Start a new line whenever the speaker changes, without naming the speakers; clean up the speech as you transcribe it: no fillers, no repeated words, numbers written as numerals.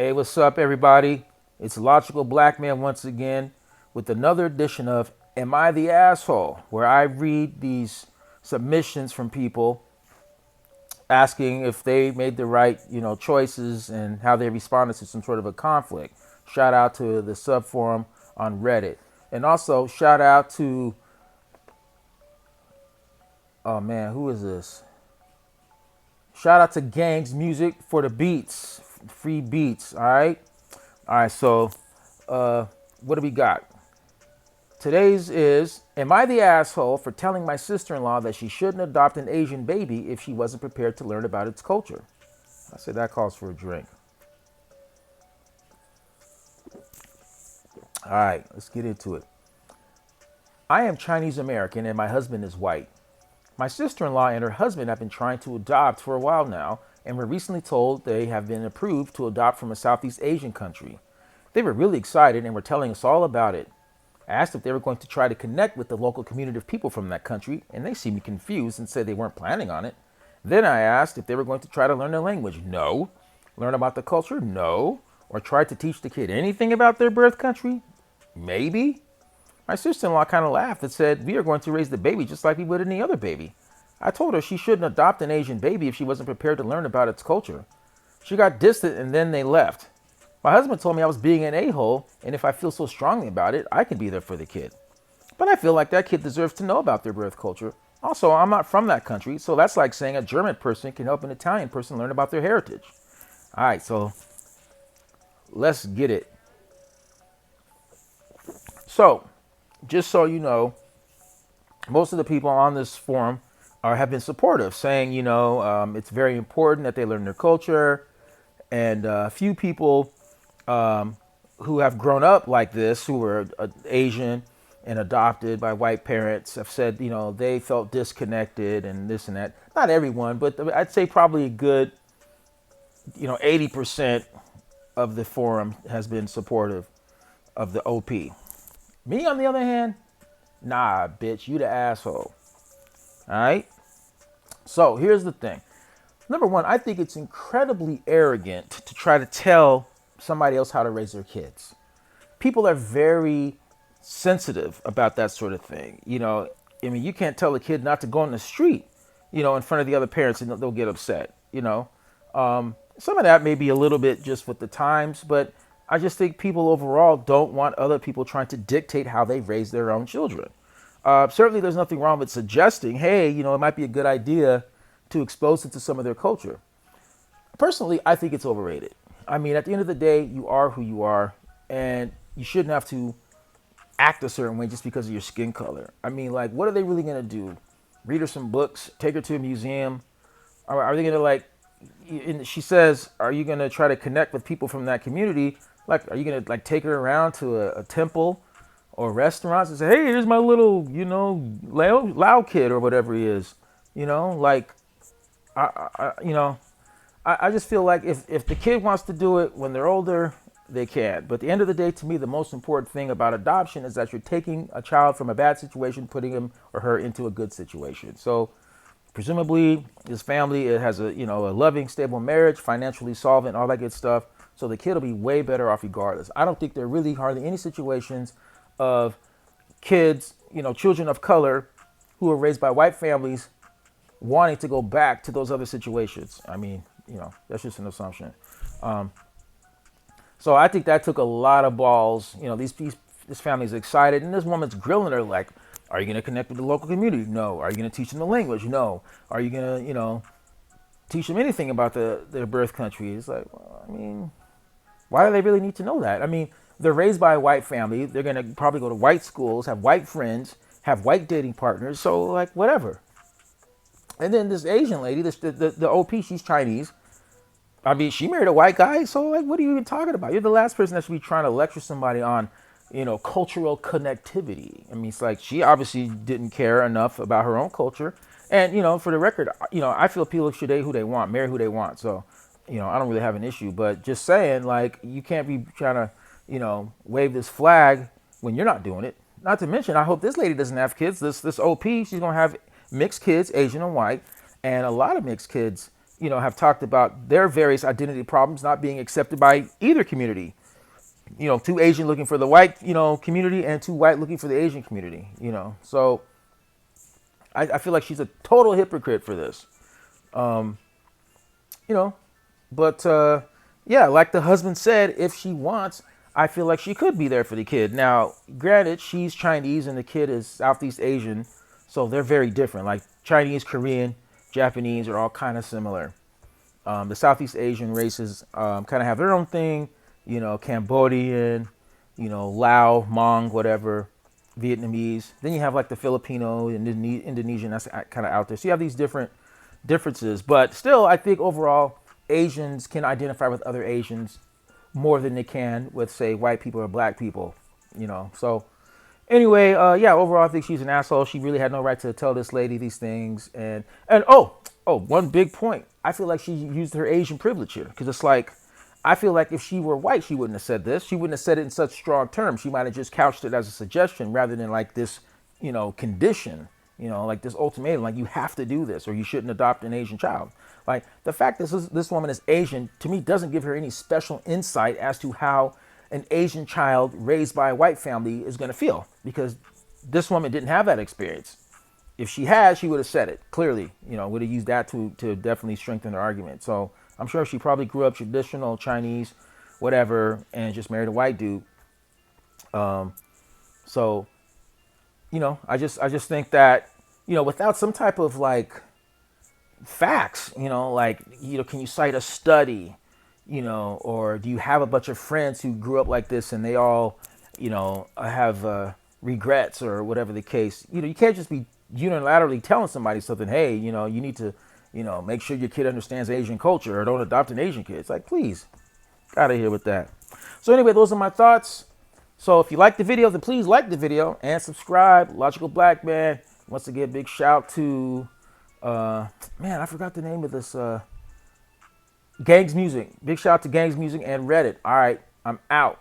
Hey, what's up, everybody? It's Logical Black Man once again with another edition of Am I the Asshole? Where I read these submissions from people asking if they made the right, choices and how they responded to some sort of a conflict. Shout out to the sub forum on Reddit. And also shout out to, oh man, who is this? Shout out to Gangs Music for the beats, free beats, all right? All right, so what do we got? Today's is, am I the asshole for telling my sister-in-law that she shouldn't adopt an Asian baby if she wasn't prepared to learn about its culture? I said that calls for a drink. All right, let's get into it. I am Chinese American and my husband is white. My sister-in-law and her husband have been trying to adopt for a while now and were recently told they have been approved to adopt from a Southeast Asian country. They were really excited and were telling us all about it. I asked if they were going to try to connect with the local community of people from that country, and they seemed confused and said they weren't planning on it. Then I asked if they were going to try to learn the language. No. Learn about the culture? No. Or try to teach the kid anything about their birth country? Maybe. My sister-in-law kind of laughed and said, we are going to raise the baby just like we would any other baby. I told her she shouldn't adopt an Asian baby if she wasn't prepared to learn about its culture. She got distant and then they left. My husband told me I was being an a-hole, and if I feel so strongly about it, I can be there for the kid. But I feel like that kid deserves to know about their birth culture. Also, I'm not from that country, so that's like saying a German person can help an Italian person learn about their heritage. All right, so let's get it. So, just so you know, most of the people on this forum have been supportive, saying, it's very important that they learn their culture. And a few people who have grown up like this, who were Asian and adopted by white parents, have said, they felt disconnected and this and that. Not everyone, but I'd say probably a good, 80% of the forum has been supportive of the OP. Me, on the other hand, nah, bitch, you the asshole. All right? So here's the thing. Number one, I think it's incredibly arrogant to try to tell somebody else how to raise their kids. People are very sensitive about that sort of thing. You can't tell a kid not to go on the street, in front of the other parents and they'll get upset, Some of that may be a little bit just with the times, but I just think people overall don't want other people trying to dictate how they raise their own children. Certainly there's nothing wrong with suggesting, hey, it might be a good idea to expose them to some of their culture. Personally, I think it's overrated. I mean, at the end of the day, you are who you are, and you shouldn't have to act a certain way just because of your skin color. I mean, like, what are they really going to do? Read her some books, take her to a museum? Are they going to, she says, are you going to try to connect with people from that community? Like, are you going to, take her around to a temple or restaurants and say, hey, here's my little, Lao kid or whatever he is? I just feel like if the kid wants to do it when they're older, they can. But at the end of the day, to me, the most important thing about adoption is that you're taking a child from a bad situation, putting him or her into a good situation. So presumably this family, it has a loving, stable marriage, financially solvent, all that good stuff. So the kid will be way better off regardless. I don't think there are really hardly any situations of kids, children of color who are raised by white families wanting to go back to those other situations. I mean, that's just an assumption. So I think that took a lot of balls. This family's excited, and this woman's grilling her like, are you going to connect with the local community? No. Are you going to teach them the language? No. Are you going to, teach them anything about their birth country? It's like, well, I mean, why do they really need to know that? I mean, they're raised by a white family. They're going to probably go to white schools, have white friends, have white dating partners. So, like, whatever. And then this Asian lady, the OP, she's Chinese. I mean, she married a white guy. So, like, what are you even talking about? You're the last person that should be trying to lecture somebody on, cultural connectivity. I mean, it's like she obviously didn't care enough about her own culture. And, for the record, I feel people should date who they want, marry who they want. So, I don't really have an issue. But just saying, like, you can't be trying to, wave this flag when you're not doing it. Not to mention, I hope this lady doesn't have kids. This OP, she's going to have mixed kids, Asian and white. And a lot of mixed kids, have talked about their various identity problems not being accepted by either community. Two Asian looking for the white, community, and two white looking for the Asian community. So I feel like she's a total hypocrite for this. Um, you know, but yeah, like the husband said, if she wants, I feel like she could be there for the kid. Now, granted, she's Chinese and the kid is Southeast Asian, so they're very different. Like Chinese, Korean, Japanese are all kind of similar. The Southeast Asian races kind of have their own thing, Cambodian, Lao, Hmong, whatever, Vietnamese. Then you have like the Filipino and Indonesian, that's kind of out there. So you have these differences, but still, I think overall, Asians can identify with other Asians more than they can with, say, white people or black people, So anyway, yeah, overall, I think she's an asshole. She really had no right to tell this lady these things. And one big point. I feel like she used her Asian privilege here because it's like, I feel like if she were white, she wouldn't have said this. She wouldn't have said it in such strong terms. She might have just couched it as a suggestion rather than like this, condition, like this ultimatum, like you have to do this or you shouldn't adopt an Asian child. Like the fact that this woman is Asian to me doesn't give her any special insight as to how an Asian child raised by a white family is going to feel because this woman didn't have that experience. If she had, she would have said it clearly, would have used that to definitely strengthen her argument. So I'm sure she probably grew up traditional Chinese, whatever, and just married a white dude. So, I just think that, without some type of like facts, can you cite a study, or do you have a bunch of friends who grew up like this and they all, have regrets or whatever the case. You can't just be unilaterally telling somebody something. Hey, you need to, make sure your kid understands Asian culture or don't adopt an Asian kid. It's like, please, out of here with that. So anyway, those are my thoughts. So if you like the video, then please like the video and subscribe. Logical Black Man. Once again, big shout to, man, I forgot the name of this, Gangs Music. Big shout out to Gangs Music and Reddit. All right, I'm out.